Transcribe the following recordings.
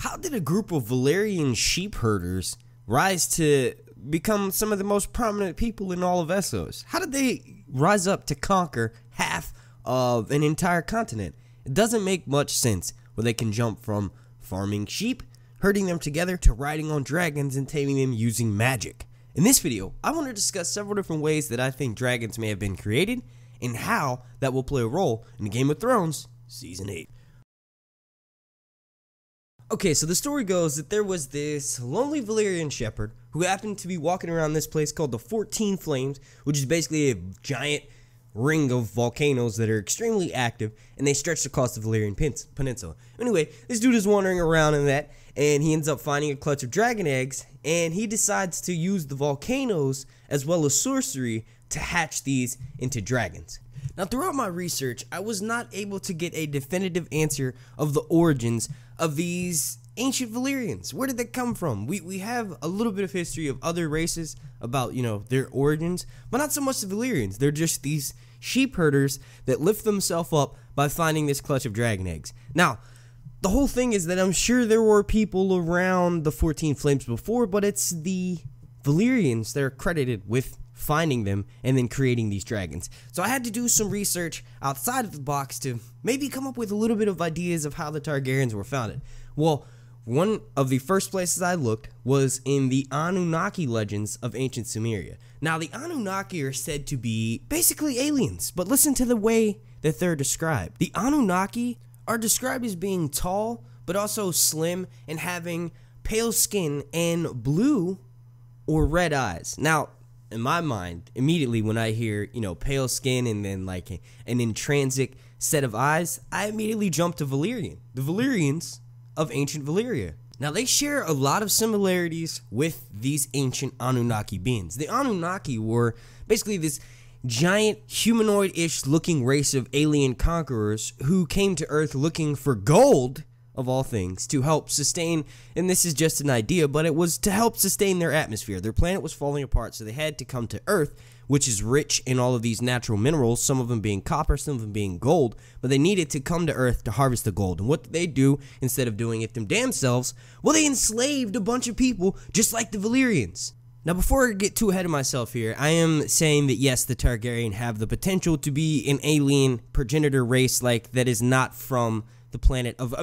How did a group of Valyrian sheep herders rise to become some of the most prominent people in all of Essos? How did they rise up to conquer half of an entire continent? It doesn't make much sense where they can jump from farming sheep, herding them together, to riding on dragons and taming them using magic. In this video, I want to discuss several different ways that I think dragons may have been created and how that will play a role in Game of Thrones Season 8. Okay, so the story goes that there was this lonely Valyrian shepherd who happened to be walking around this place called the 14 Flames, which is basically a giant ring of volcanoes that are extremely active, and they stretch across the Valyrian Peninsula. Anyway, this dude is wandering around in that, and he ends up finding a clutch of dragon eggs, and he decides to use the volcanoes as well as sorcery to hatch these into dragons. Now, throughout my research, I was not able to get a definitive answer of the origins of these ancient Valyrians. Where did they come from? We have a little bit of history of other races about, their origins, but not so much the Valyrians. They're just these sheep herders that lift themselves up by finding this clutch of dragon eggs. Now, the whole thing is that I'm sure there were people around the 14 Flames before, but it's the Valyrians that are credited with finding them and then creating these dragons. So I had to do some research outside of the box to maybe come up with a little bit of ideas of how the Targaryens were founded. Well, one of the first places I looked was in the Anunnaki legends of ancient Sumeria. Now, the Anunnaki are said to be basically aliens, but listen to the way that they're described. The Anunnaki are described as being tall, but also slim and having pale skin and blue or red eyes. Now, in my mind, immediately when I hear, pale skin and then like an intrinsic set of eyes, I immediately jump to Valyrian. The Valyrians of ancient Valyria. Now, they share a lot of similarities with these ancient Anunnaki beings. The Anunnaki were basically this giant humanoid-ish looking race of alien conquerors who came to Earth looking for gold, of all things, to help sustain, and this is just an idea, but it was to help sustain their atmosphere. Their planet was falling apart, so they had to come to Earth, which is rich in all of these natural minerals, some of them being copper, some of them being gold, but they needed to come to Earth to harvest the gold. And what did they do instead of doing it them damn selves? Well, they enslaved a bunch of people, just like the Valyrians. Now, before I get too ahead of myself here, I am saying that yes, the Targaryen have the potential to be an alien progenitor race that is not from the planet of,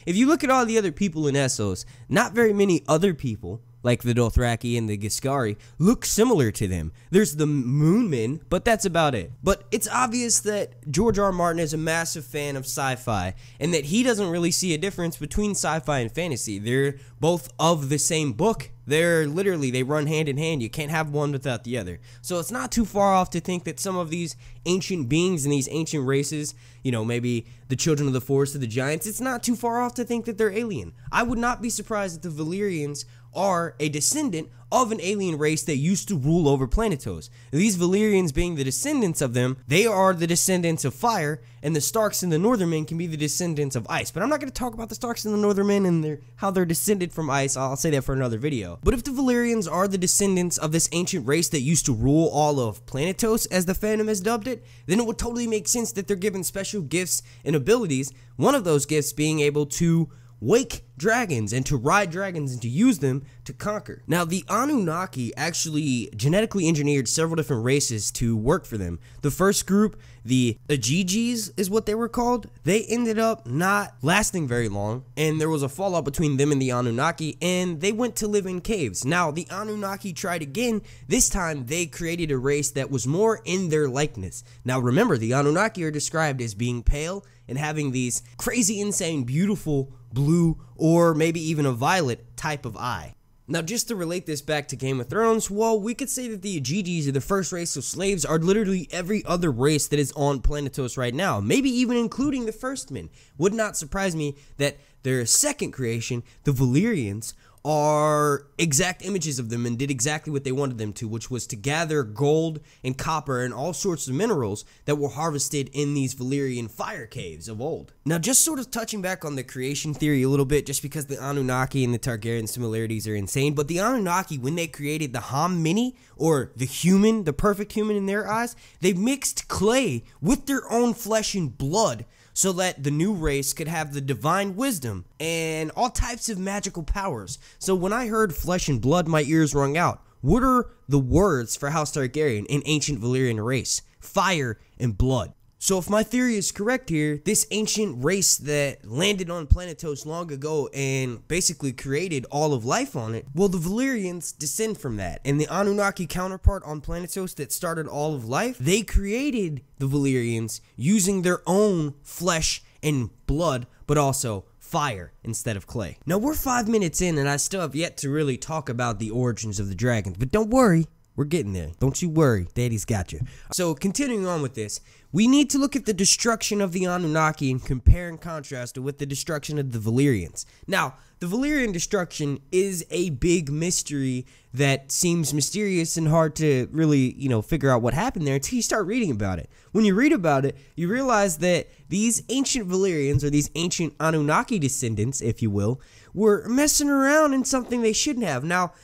if you look at all the other people in Essos, not very many other people, like the Dothraki and the Giscari, look similar to them. There's the Moonmen, but that's about it. But it's obvious that George R. R. Martin is a massive fan of sci-fi, and that he doesn't really see a difference between sci-fi and fantasy. They're both of the same book. They run hand in hand. You can't have one without the other. So it's not too far off to think that some of these ancient beings and these ancient races, maybe the children of the forest or the giants, it's not too far off to think that they're alien. I would not be surprised that the Valyrians are a descendant of an alien race that used to rule over Planetos. These Valyrians being the descendants of them, they are the descendants of fire, and the Starks and the Northermen can be the descendants of ice. But I'm not going to talk about the Starks and the Northermen and how they're descended from ice. I'll say that for another video. But if the Valyrians are the descendants of this ancient race that used to rule all of Planetos, as the fandom has dubbed it, then it would totally make sense that they're given special gifts and abilities, one of those gifts being able to wake dragons and to ride dragons and to use them to conquer. Now, the Anunnaki actually genetically engineered several different races to work for them. The first group, the Ajigis is what they were called, they ended up not lasting very long, and there was a fallout between them and the Anunnaki, and they went to live in caves. Now, the Anunnaki tried again. This time, they created a race that was more in their likeness. Now, remember, the Anunnaki are described as being pale and having these crazy, insane, beautiful blue or maybe even a violet type of eye. Now, just to relate this back to Game of Thrones, well, we could say that the Ajigis, or the first race of slaves, are literally every other race that is on Planetos right now, maybe even including the First Men. Would not surprise me that their second creation, the Valyrians, are exact images of them and did exactly what they wanted them to, which was to gather gold and copper and all sorts of minerals that were harvested in these Valyrian fire caves of old. Now, just sort of touching back on the creation theory a little bit, just because the Anunnaki and the Targaryen similarities are insane, but the Anunnaki, when they created the Ham-Mini, or the human, the perfect human in their eyes, they mixed clay with their own flesh and blood so that the new race could have the divine wisdom and all types of magical powers. So when I heard flesh and blood, my ears rung out. What are the words for House Targaryen, an ancient Valyrian race? Fire and blood. So if my theory is correct here, this ancient race that landed on Planetos long ago and basically created all of life on it, well, the Valyrians descend from that. And the Anunnaki counterpart on Planetos that started all of life, they created the Valyrians using their own flesh and blood, but also fire instead of clay. Now we're 5 minutes in and I still have yet to really talk about the origins of the dragons, but don't worry. We're getting there. Don't you worry. Daddy's got you. So continuing on with this, we need to look at the destruction of the Anunnaki and compare and contrast it with the destruction of the Valyrians. Now, the Valyrian destruction is a big mystery that seems mysterious and hard to really, figure out what happened there until you start reading about it. When you read about it, you realize that these ancient Valyrians, or these ancient Anunnaki descendants, if you will, were messing around in something they shouldn't have. Now,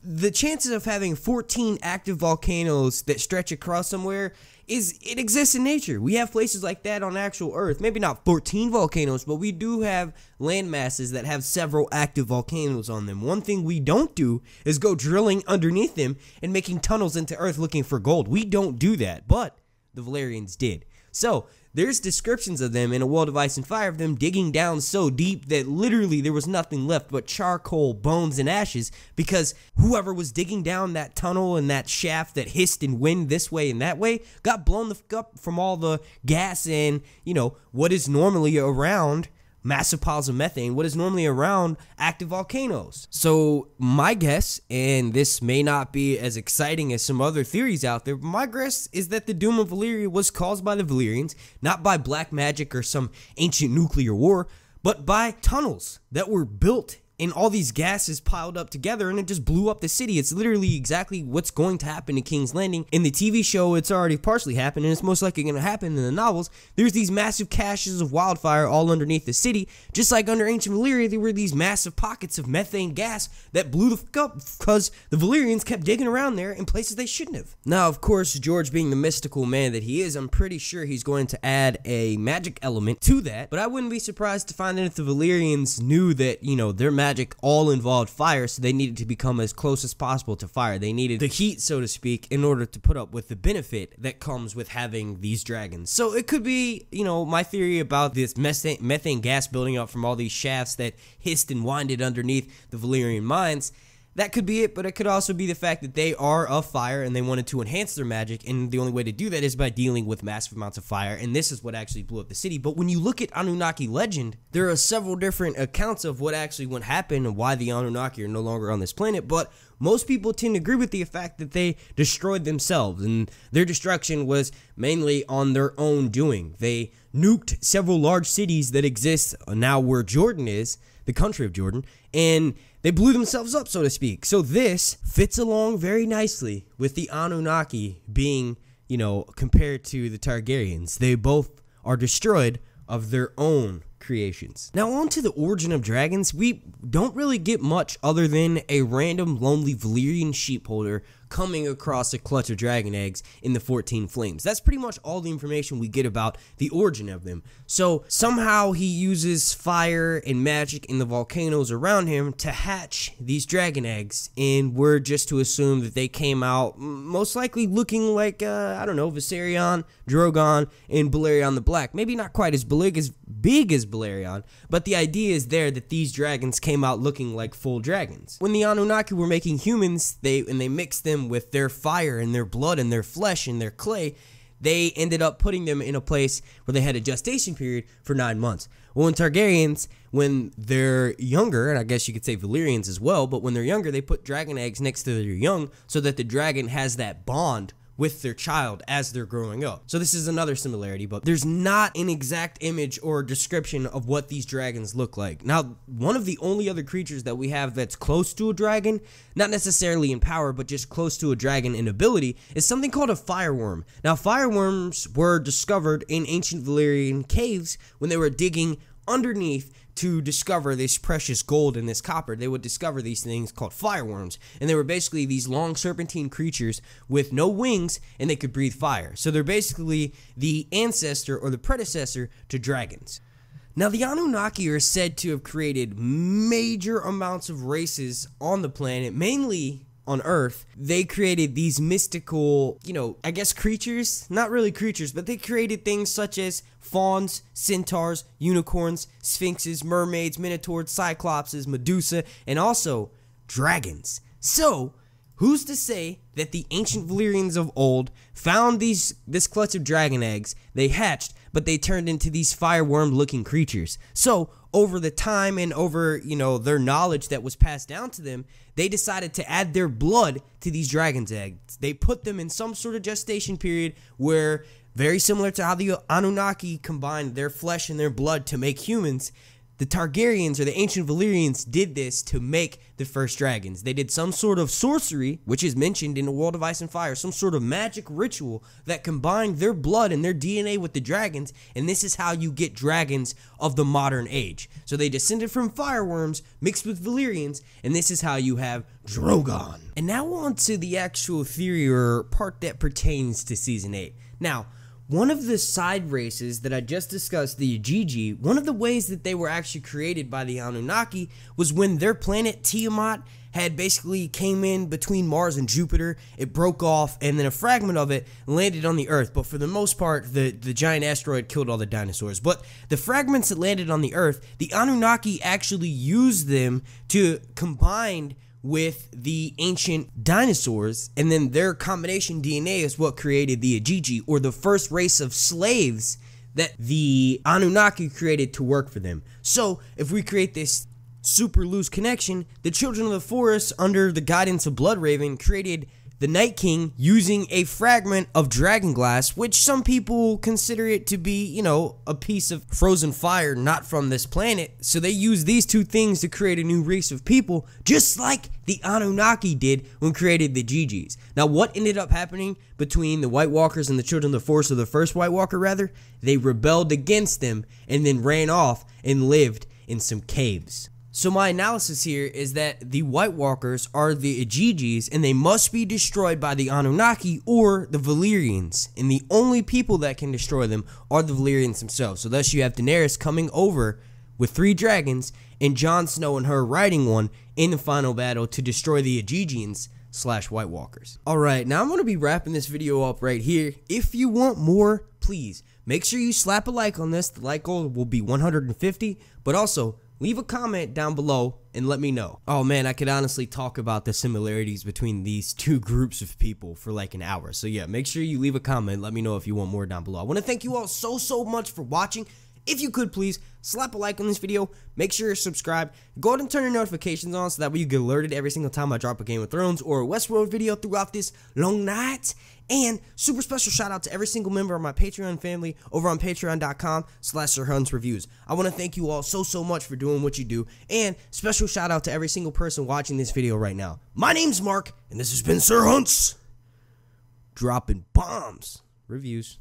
the chances of having 14 active volcanoes that stretch across somewhere it exists in nature. We have places like that on actual Earth. Maybe not 14 volcanoes, but we do have land masses that have several active volcanoes on them. One thing we don't do is go drilling underneath them and making tunnels into Earth looking for gold. We don't do that, but the Valyrians did. So there's descriptions of them in A World of Ice and Fire of them digging down so deep that literally there was nothing left but charcoal, bones, and ashes, because whoever was digging down that tunnel and that shaft that hissed and wind this way and that way got blown the fuck up from all the gas and, what is normally around massive piles of methane, what is normally around active volcanoes. So my guess, and this may not be as exciting as some other theories out there, but my guess is that the doom of Valyria was caused by the Valyrians, not by black magic or some ancient nuclear war, but by tunnels that were built and all these gases piled up together and it just blew up the city. It's literally exactly what's going to happen in King's Landing. In the TV show, it's already partially happened and it's most likely going to happen in the novels. There's these massive caches of wildfire all underneath the city. Just like under ancient Valyria, there were these massive pockets of methane gas that blew the fuck up because the Valyrians kept digging around there in places they shouldn't have. Now, of course, George being the mystical man that he is, I'm pretty sure he's going to add a magic element to that, but I wouldn't be surprised to find that if the Valyrians knew that, their magic all involved fire, so they needed to become as close as possible to fire. They needed the heat, so to speak, in order to put up with the benefit that comes with having these dragons. So it could be, my theory about this methane gas building up from all these shafts that hissed and winded underneath the Valyrian mines. That could be it, but it could also be the fact that they are of fire and they wanted to enhance their magic, and the only way to do that is by dealing with massive amounts of fire, and this is what actually blew up the city. But when you look at Anunnaki legend, there are several different accounts of what actually went happen and why the Anunnaki are no longer on this planet, but most people tend to agree with the fact that they destroyed themselves, and their destruction was mainly on their own doing. They nuked several large cities that exist now where Jordan is, the country of Jordan, and they blew themselves up, so to speak. So this fits along very nicely with the Anunnaki being, compared to the Targaryens. They both are destroyed of their own creations. Now on to the origin of dragons. We don't really get much other than a random lonely Valyrian sheepholder coming across a clutch of dragon eggs in the 14 Flames. That's pretty much all the information we get about the origin of them. So somehow he uses fire and magic in the volcanoes around him to hatch these dragon eggs, and we're just to assume that they came out most likely looking like, Viserion, Drogon, and Balerion the Black. Maybe not quite as big as Balerion, but the idea is there that these dragons came out looking like full dragons. When the Anunnaki were making humans, they mixed them with their fire and their blood and their flesh and their clay, they ended up putting them in a place where they had a gestation period for 9 months. Well, in Targaryens, when they're younger, and I guess you could say Valyrians as well, but when they're younger, they put dragon eggs next to their young so that the dragon has that bond with their child as they're growing up. So this is another similarity, but there's not an exact image or description of what these dragons look like. Now, one of the only other creatures that we have that's close to a dragon, not necessarily in power, but just close to a dragon in ability, is something called a fireworm. Now, fireworms were discovered in ancient Valyrian caves when they were digging underneath to discover this precious gold and this copper, they would discover these things called fireworms. And they were basically these long serpentine creatures with no wings, and they could breathe fire. So they're basically the ancestor or the predecessor to dragons. Now, the Anunnaki are said to have created major amounts of races on the planet, mainly on Earth. They created these mystical, I guess creatures, not really creatures, but they created things such as fauns, centaurs, unicorns, sphinxes, mermaids, minotaurs, cyclopses, Medusa, and also dragons. So, who's to say that the ancient Valyrians of old found this clutch of dragon eggs, they hatched, but they turned into these fireworm-looking creatures? So, over the time and over, their knowledge that was passed down to them, they decided to add their blood to these dragon's eggs. They put them in some sort of gestation period where, very similar to how the Anunnaki combined their flesh and their blood to make humans, the Targaryens, or the ancient Valyrians, did this to make the first dragons. They did some sort of sorcery, which is mentioned in the World of Ice and Fire, some sort of magic ritual that combined their blood and their DNA with the dragons, and this is how you get dragons of the modern age. So they descended from fireworms mixed with Valyrians, and this is how you have Drogon. And now on to the actual theory or part that pertains to Season 8. Now, one of the side races that I just discussed, the Igigi, one of the ways that they were actually created by the Anunnaki was when their planet Tiamat had basically came in between Mars and Jupiter. It broke off, and then a fragment of it landed on the Earth. But for the most part, the giant asteroid killed all the dinosaurs. But the fragments that landed on the Earth, the Anunnaki actually used them to combine with the ancient dinosaurs, and then their combination DNA is what created the Igigi, or the first race of slaves that the Anunnaki created to work for them. So, if we create this super loose connection, the Children of the Forest, under the guidance of Bloodraven, created the Night King using a fragment of dragon glass, which some people consider it to be, a piece of frozen fire not from this planet. So they used these two things to create a new race of people, just like the Anunnaki did when created the Gigis. Now, what ended up happening between the White Walkers and the Children of the Forest, or the first White Walker rather? They rebelled against them and then ran off and lived in some caves. So my analysis here is that the White Walkers are the Igigis, and they must be destroyed by the Anunnaki or the Valyrians. And the only people that can destroy them are the Valyrians themselves. So thus you have Daenerys coming over with 3 dragons, and Jon Snow and her riding one in the final battle to destroy the Igigians / White Walkers. Alright, now I'm going to be wrapping this video up right here. If you want more, please make sure you slap a like on this. The like goal will be 150, but also leave a comment down below and let me know. Oh man, I could honestly talk about the similarities between these two groups of people for like an hour. So yeah, make sure you leave a comment. Let me know if you want more down below. I want to thank you all so much for watching. If you could, please slap a like on this video. Make sure you're subscribed. Go ahead and turn your notifications on so that way you get alerted every single time I drop a Game of Thrones or a Westworld video throughout this long night. And super special shout out to every single member of my Patreon family over on patreon.com/SirHunsReviews. I want to thank you all so much for doing what you do. And special shout out to every single person watching this video right now. My name's Mark, and this has been Sir Hunts dropping bombs reviews.